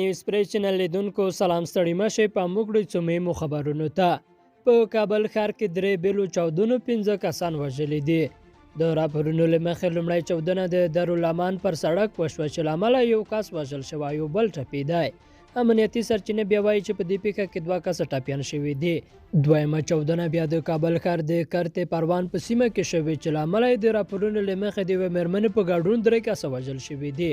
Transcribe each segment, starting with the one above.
نیوز پریس چینل لیدونکو سلام ستړي مشه په موږ د مهمو خبرونو ته په کابل ښار کې درې بیلو چاودنو 15 کسان وژلي دي. د راپورونو له مخې لومړی چاودنه د دارالامان پر سړک وشوه چې له امله یو کس وژل شوی او بل ټپي. امنیتي سرچینې بیا وایي چې په دې پیښه کې 2 کسه ټپیان شوي دي. دویمه چاودنه بیا د کابل ښار د کرتې پروان په سیمه کې شوې چې له امله د راپورونو له مخې د یوې مېرمنې په ګډون 3 کسه وژل شوي دي.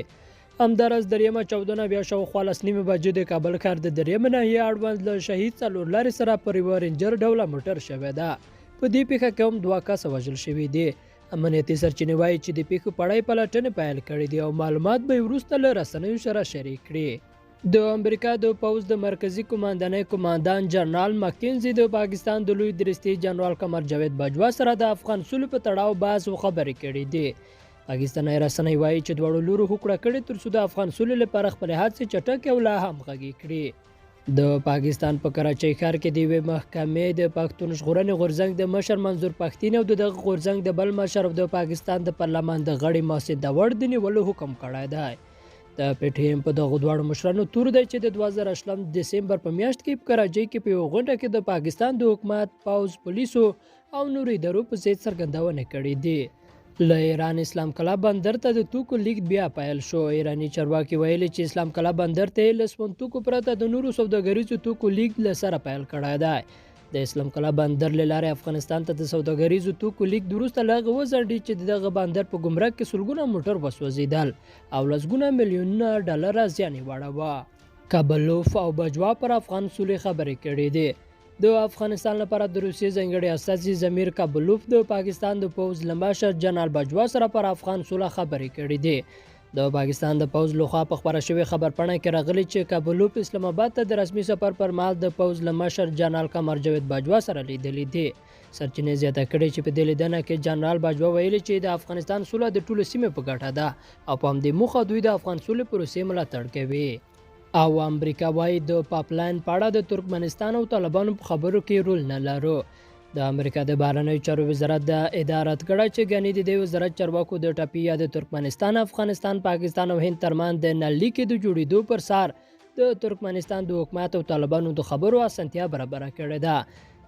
همداراز دریمه چاودنه بیا شاوخوا 9 بجې د کابل ښار د دریمه ناحیې اړوند له شهید څلور لارې سره پر یوه رینجر ډوله موټر شوې ده. په دې پیښه کې هم 2 کسه وژل شوي دي. امنیتي سرچینې وایي چې د پیښو په اړه پلټنې پیل کړي دي او معلومات به وروسته له رسنیو سره شریک کړي. د امریکا د پوځ د مرکزی قماندانۍ قماندان جنرال مکینزي د پاکستان د لوی درستي جنرال قمر جاوید باجوا سره د افغان سولې په تړاو بحث او خبرې کړي دي. پاکستاني رسنۍ وایي چې دواړو لورو هوکړه کړې ترڅو د افغان سولې لپاره خپلې هڅې چټکې او لا همغږې کړي. د پاکستان په کراچۍ ښار کې د یوې محکمې د پښتون ژغورنې غورځنګ د مشر منظور پښتين او دغه غورځنګ د بل مشر او د پاکستان د پارلمان د غړي محسن داوړ د نیولو حکم کړی دی. د پی ټی ایم په دغه دواړو مشرانو تور دی چې د 2018 دسمبر په میاشت کې په کراچۍ کې په یوه غونډه کې د پاکستان د حکومت، پوځ، پولیسو او نورو ادارو په ضد څرګندونې کړې دي. له ایران اسلام کلا بندر ته د توکو لیږد بیا پیل شو. ایرانی چارواکي ویلي چې اسلام کلا بندر ته له سپون توکو پرته د نورو سوداګریزو توکو لیږد له سره پیل کړی دی. د اسلام کلا بندر له لارې افغانستان ته د سوداګریزو توکو لیږد وروسته له هغه وځنډي چې دغه بندر په ګمرک کې سلګونه موټر وسوځېدل او لسګونه میلیونونه ډالره زیان یې واړاوه. کابلوف او باجوا پر افغان سولې خبرې کړې دي. د افغانستان لپاره د روسیې ځانګړي استازي ضمیر کابلوف د پاکستان د پوځ له مشر جنرال باجوا سره پر افغان سوله خبرې کړې دي. د پاکستان د پوځ لخوا په خبره شوې خبرپاڼه کې راغلي چې کابلوف اسلام آباد ته د رسمي سفر پر مهال د پوځ له مشر جنرال قمر جاوید باجوا سره لیدلي دي. سرچینې زیاته کړې چې په دې لیدنه کې جنرال باجوا ویلي چې د افغانستان سوله د ټولو سیمې په ګټه ده او په همدې موخه دوی د افغان سولې پروسې ملاتړ کوي. او امریکا وایي د پاپلاین په اړه د ترکمنستان او طالبانو په خبرو کې رول نه لرو. د امریکا د بهرنیو چارو وزارت د ادارت کړه چې ګنې د دې وزارت چارواکو د ټاپي یا د ترکمنستان، افغانستان، پاکستان او هند ترمنځ د نل لیکې د جوړېدو پر سر د ترکمنستان د حکومت او طالبانو د خبرو اسانتیا برابره کړې ده.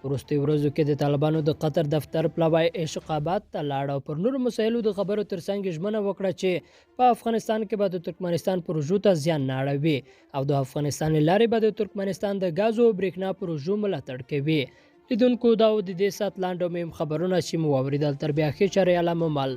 وروستیو ورځو کې د طالبانو د قطر دفتر پلوی اشقابات ته لاړ او پر نورو مسایلو د خبرو ترڅنګ ژمنه وکړه چې په افغانستان کې به د ترکمنستان پروژو ته زیان نه اړوي او د افغانستان له لارې به د ترکمنستان د ګاز او برېښنا پروژو ملاتړ کوي. لیدونکو دا و د دې ساعت لاندې مهم خبرونه چې مو واوریدل. تر بیا ښې چارې علامه مل